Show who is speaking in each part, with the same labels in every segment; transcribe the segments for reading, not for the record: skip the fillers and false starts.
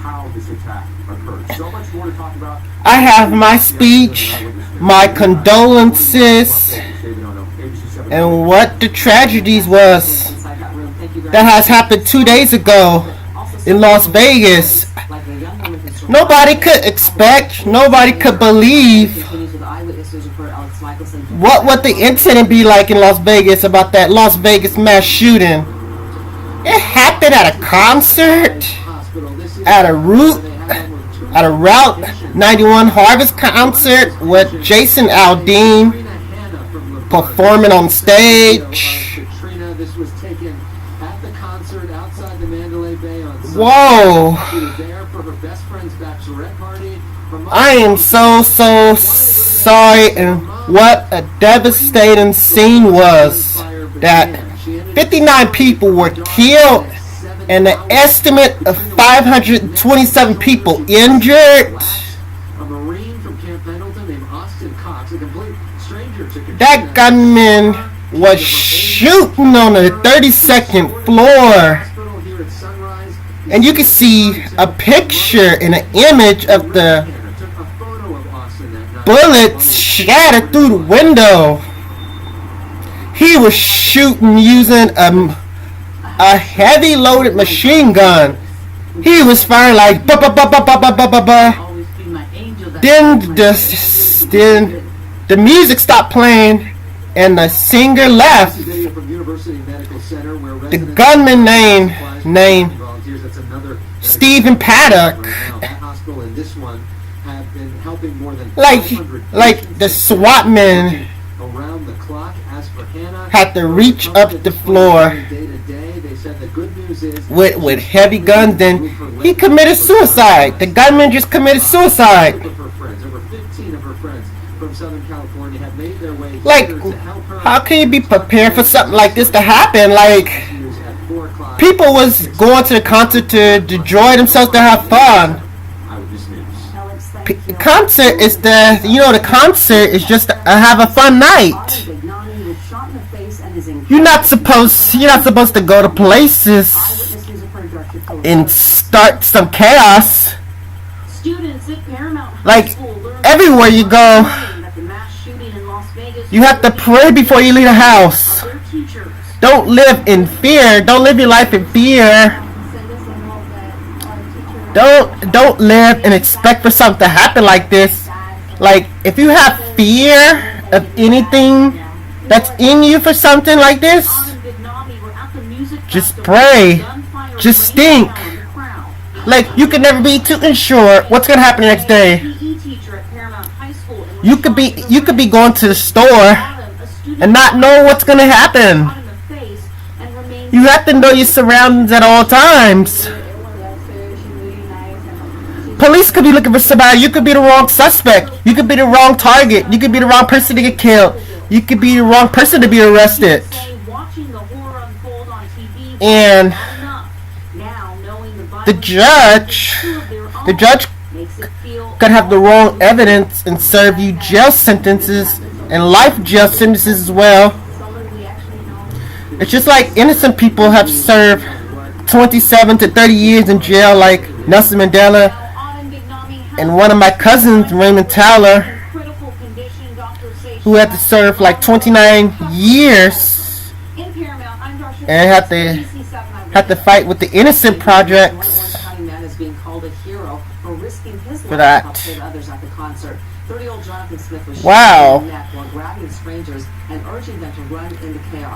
Speaker 1: how this attack occurred. So much more to talk about.
Speaker 2: I have my speech, my condolences, and what the tragedies was that has happened 2 days ago in Las Vegas. Nobody could expect, nobody could believe what would the incident be like in Las Vegas about that Las Vegas mass shooting. It happened at a concert, at a Route 91 Harvest concert with Jason Aldean performing on stage. Whoa. I am so sorry, and what a devastating scene was that 59 people were killed and an estimate of 527 people injured. That gunman was shooting on the 32nd floor, and you can see a picture and an image of the bullets shattered through the window. He was shooting using a heavy loaded machine gun. He was firing like ba ba ba ba ba ba ba ba ba. Then the music stopped playing and the singer left. The gunman named Stephen Paddock. Like the SWAT men had to reach up the floor with heavy guns. Then he committed suicide. The gunman just committed suicide. Like, how can you be prepared for something like this to happen? Like, people was going to the concert to enjoy themselves, to have fun. The concert is the concert is just to have a fun night. You're not supposed to go to places and start some chaos. Like, everywhere you go, you have to pray before you leave the house. Don't live in fear. Don't live your life in fear. Don't live and expect for something to happen like this. Like, if you have fear of anything that's in you for something like this, just pray. Just think. Like, you can never be too sure what's gonna happen the next day. You could be going to the store and not know what's gonna happen. You have to know your surroundings at all times. Police could be looking for somebody. You could be the wrong suspect. You could be the wrong target. You could be the wrong person to get killed. You could be the wrong person to be arrested. And the judge could have the wrong evidence and serve you jail sentences and life jail sentences as well. It's just like innocent people have served 27 to 30 years in jail, like Nelson Mandela and one of my cousins, Raymond Tyler, who had to serve like 29 years and had to fight with the Innocent Projects for that. Wow.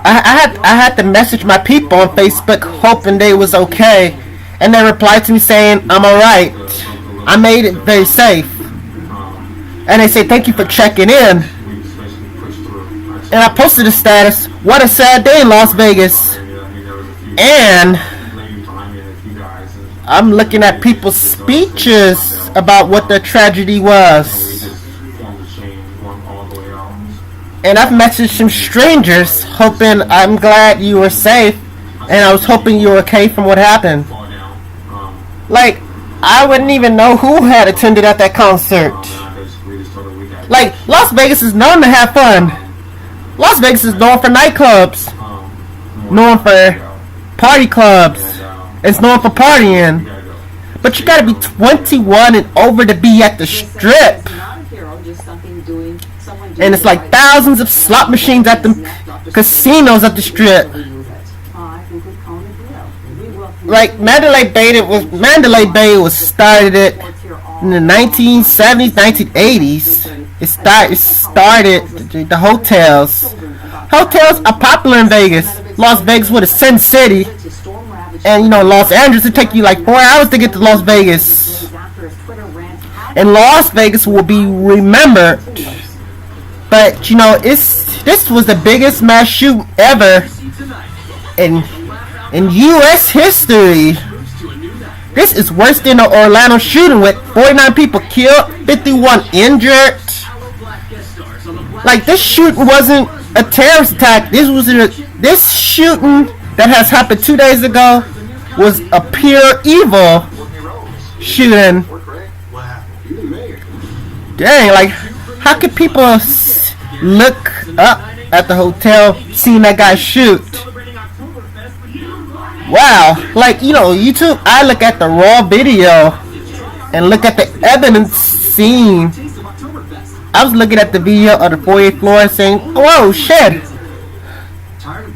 Speaker 2: I had to message my people on Facebook hoping they was okay, and they replied to me saying I'm alright. I made it very safe. And they say thank you for checking in. And I posted a status, what a sad day in Las Vegas. And I'm looking at people's speeches about what the tragedy was. And I've messaged some strangers hoping I'm glad you were safe, and I was hoping you were okay from what happened. Like, I wouldn't even know who had attended at that concert. Like, Las Vegas is known to have fun. Las Vegas is known for nightclubs, known for party clubs. It's known for partying. But you gotta be 21 and over to be at the strip. And it's like thousands of slot machines at the casinos at the strip. Like Mandalay Bay was started in the 1970s, 1980s. It started the hotels. Hotels are popular in Vegas. Las Vegas was a sin city. And you know, Los Angeles, it take you like 4 hours to get to Las Vegas. And Las Vegas will be remembered. But you know, this was the biggest mass shooting ever in U.S. history. This is worse than the Orlando shooting with 49 people killed, 51 injured. Like, this shooting wasn't a terrorist attack. This shooting that has happened 2 days ago was a pure evil shooting. Dang, like, how could people look up at the hotel seeing that guy shoot? Wow, like, you know, YouTube, I look at the raw video and look at the evidence scene. I was looking at the video of the 48th floor and saying, whoa, shit,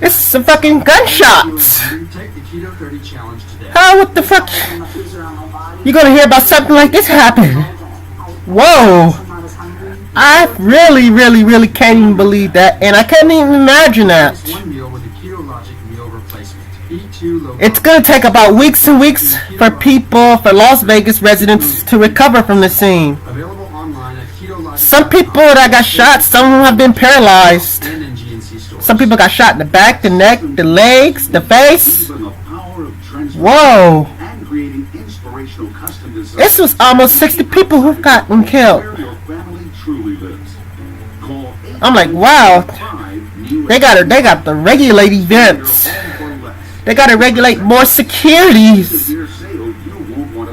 Speaker 2: it's some fucking gunshots. How, what the fuck? You gonna hear about something like this happen? Whoa. I really can't even believe that, and I can't even imagine that. It's gonna take about weeks and weeks for Las Vegas residents to recover from the scene. Some people that got shot, some of them have been paralyzed. Some people got shot in the back, the neck, the legs, the face. Whoa. This was almost 60 people who've gotten killed. I'm like, wow. They gotta regulate events. They gotta regulate more securities.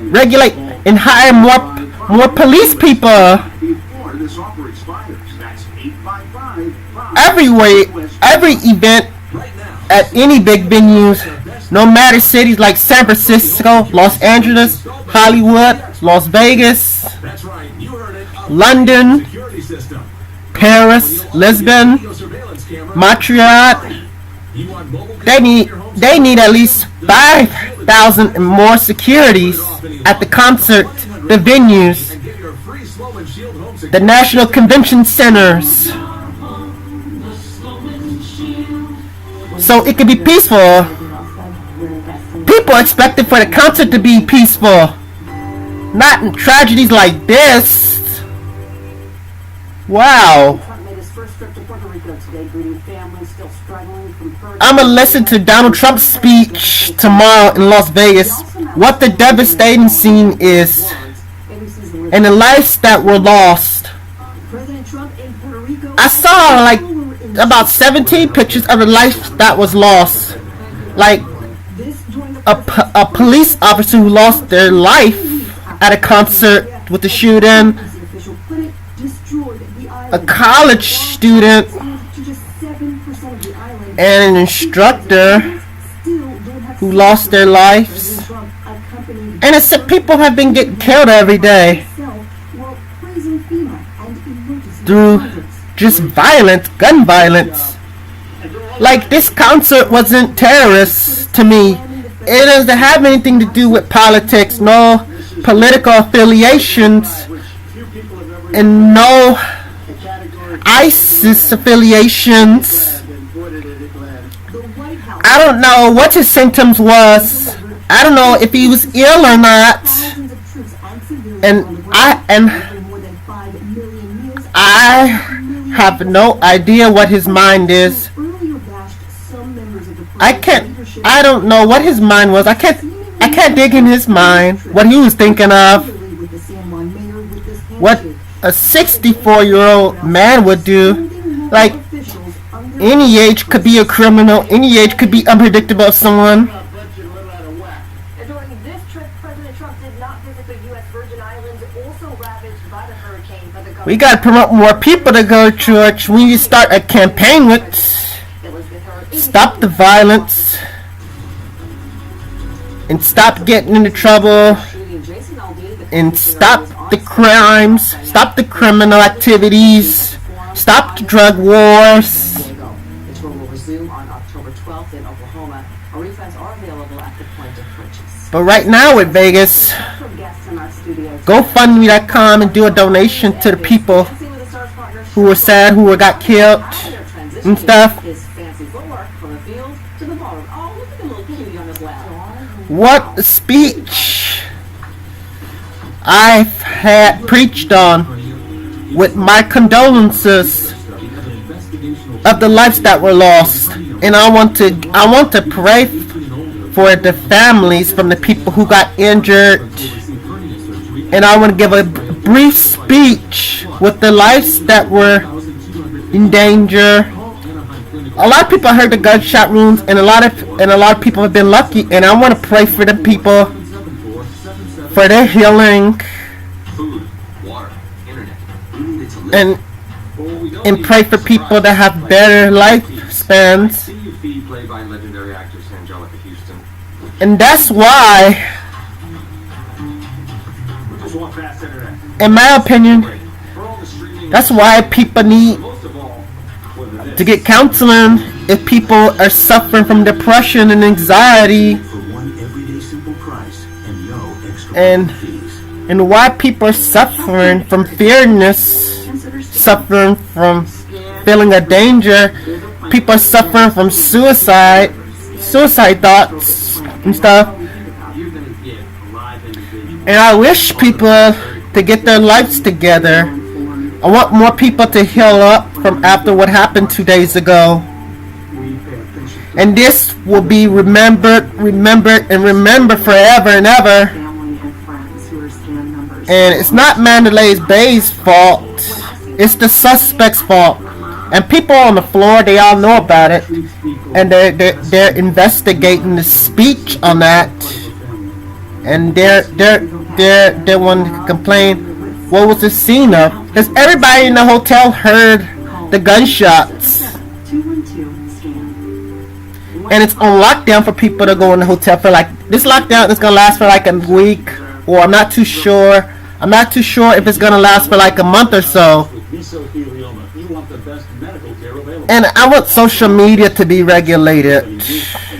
Speaker 2: Regulate and hire more police people. Every event at any big venues, no matter cities like San Francisco, Los Angeles, Hollywood, Las Vegas, London, Paris, Lisbon, Montreal. They need at least 5,000 and more securities at the concert, the venues, the national convention centers, so it could be peaceful. People expected for the concert to be peaceful, not in tragedies like this. Wow. I'm gonna listen to Donald Trump's speech tomorrow in Las Vegas. What the devastating scene is, and the lives that were lost. I saw like about 17 pictures of the life that was lost. Like a police officer who lost their life at a concert with the shooting. A college student and an instructor who lost their lives, and it's people have been getting killed every day through just violence, gun violence. Like, this concert wasn't terrorist to me. It doesn't have anything to do with politics, no political affiliations, and no ISIS affiliations. I don't know what his symptoms was. I don't know if he was ill or not. And I have no idea what his mind is. I don't know what his mind was. I can't dig in his mind what he was thinking of. What a 64-year-old man would do. Like, any age could be a criminal. Any age could be unpredictable of someone.
Speaker 3: During this trip, President Trump did not visit the U.S. Virgin Islands, also ravaged by the hurricane. But the
Speaker 2: We gotta promote more people to go to church. We need to start a campaign with stop the violence and stop getting into trouble
Speaker 3: in Aldean, the
Speaker 2: and stop the crimes, stop the criminal activities, stop the drug wars.
Speaker 3: The tour will resume on October 12th in Oklahoma. Refunds are available at the point of purchase.
Speaker 2: But right now with Vegas,
Speaker 3: From guests in our studio,
Speaker 2: GoFundMe.com and do a donation to the people
Speaker 3: Dancing with the Stars partner
Speaker 2: who were sad, who got killed
Speaker 3: Their transition
Speaker 2: and stuff.
Speaker 3: is fancy footwork from the field to the ballroom. Oh, look at the little cutie on his lap.
Speaker 2: What a speech I've had preached on, with my condolences of the lives that were lost. And I want to pray for the families from the people who got injured. And I want to give a brief speech with the lives that were in danger. A lot of people heard the gunshot wounds, and a lot of people have been lucky. And I want to pray for the people, for their healing,
Speaker 1: Food, water, internet. We need it to live.
Speaker 2: and pray for people that have better lifespans.
Speaker 1: CUP played by legendary actress Angelica Houston.
Speaker 2: And that's why,
Speaker 1: We just want fast internet.
Speaker 2: in my opinion,
Speaker 1: For all the streaming,
Speaker 2: that's why people need
Speaker 1: most of all, whether this
Speaker 2: to get counseling if people are suffering from depression and anxiety,
Speaker 4: For one everyday simple price and no extra
Speaker 2: and
Speaker 4: fees.
Speaker 2: and why people are suffering from fearness, suffering from feeling a danger. People are suffering from suicide thoughts and stuff.
Speaker 1: you're gonna get a live individual.
Speaker 2: And I wish people to get their lives together. I want more people to heal up from after what happened 2 days ago. And this will be remembered forever and ever. And it's not Mandalay Bay's fault. It's the suspect's fault. And people on the floor, they all know about it. And they're investigating the speech on that. And they're one to complain. What was the scene of? Because everybody in the hotel heard the gunshots. And it's on lockdown for people to go in the hotel for like, this lockdown is gonna last for like a week, or I'm not too sure. I'm not too sure if it's gonna last for like a month or so.
Speaker 4: Mesothelioma. You want the best medical care available.
Speaker 2: And I want social media to be regulated
Speaker 4: And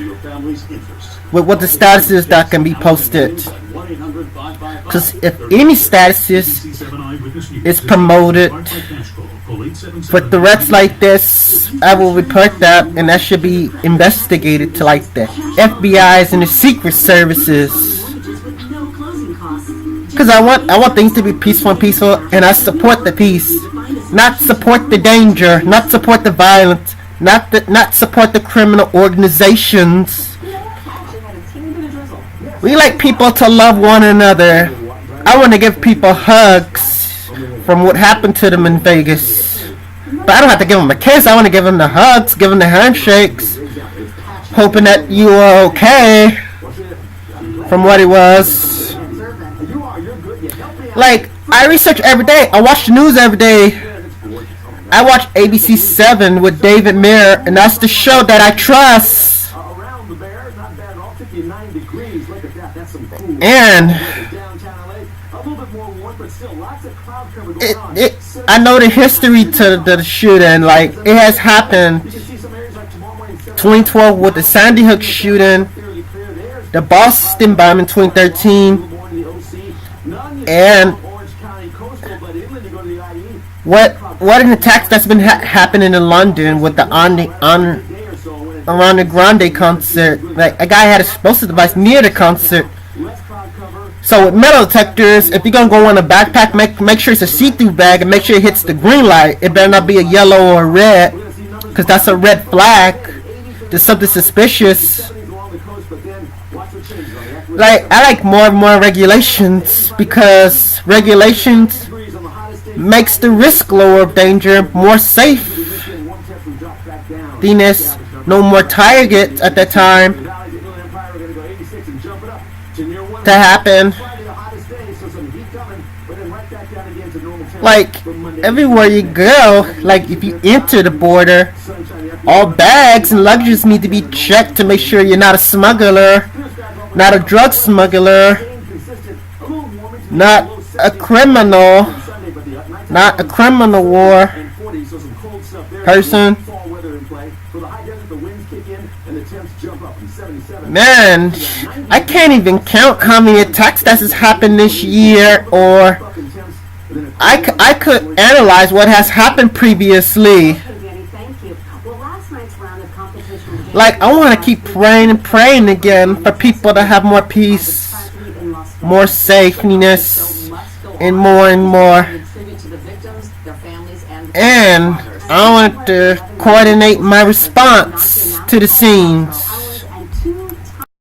Speaker 4: your family's interest.
Speaker 2: with what the status is that can be posted.
Speaker 4: 1-800-555.
Speaker 2: Because if any statuses is promoted for threats like this, I will report that, and that should be investigated to like the FBI's and the Secret Services. Because I want things to be peaceful, and I support the peace, not support the danger, not support the violence, not support the criminal organizations. We like people to love one another. I want to give people hugs from what happened to them in Vegas. But I don't have to give them a kiss. I want to give them the hugs, give them the handshakes, hoping that you are okay from what it was. Like, I research every day. I watch the news every day. I watch ABC 7 with David Mayer, and that's the show that I trust.
Speaker 1: Around the bear, not bad at all. 59 degrees. Look at that. That's some cool.
Speaker 2: And
Speaker 1: Downtown LA, a little bit more warm, but still lots of cloud cover going on.
Speaker 2: I know the history to the shooting. Like, it has happened.
Speaker 1: You can see some areas like tomorrow morning,
Speaker 2: 2012 with the Sandy Hook shooting,
Speaker 1: fairly clear. There's
Speaker 2: the Boston bombing in 2013,
Speaker 1: morning the OC. None
Speaker 2: and
Speaker 1: Orange County coastal, but inland you go to the IE.
Speaker 2: what an attack that's been happening in London with the Ariana Grande concert. Like, a guy had a explosive device near the concert.
Speaker 1: Less cloud cover.
Speaker 2: So with metal detectors, if you're gonna go in a backpack, make sure it's a see-through bag, and make sure it hits the green light. It better not be a yellow or a red, because that's a red flag. There's something suspicious.
Speaker 1: Along the coast, but then watch what changes on the acquisition.
Speaker 2: Like, I like more and more regulations, because regulations
Speaker 1: Degrees on the hottest day.
Speaker 2: makes the risk lower of danger more safe.
Speaker 1: Michigan, one tenth from drop back down.
Speaker 2: There's no more targets at that time
Speaker 1: Valley's Inland Empire, we're gonna go 86 and jump it up to near 100.
Speaker 2: to happen.
Speaker 1: Friday, the hottest day, so some heat coming, but then right back down again to normal temps
Speaker 2: Like,
Speaker 1: from Monday.
Speaker 2: everywhere you go, like if you enter the border,
Speaker 1: Sunshine, the
Speaker 2: all bags and luggages need to be checked to make sure you're not a smuggler, not a drug smuggler.
Speaker 1: consistent, a little warmer
Speaker 2: not a criminal, not a criminal war person. Man, I can't even count how many attacks that has happened this year, or I could analyze what has happened previously. Like, I want to keep praying and praying again for people to have more peace, more safeness, and more. And I want to coordinate my response to the scenes.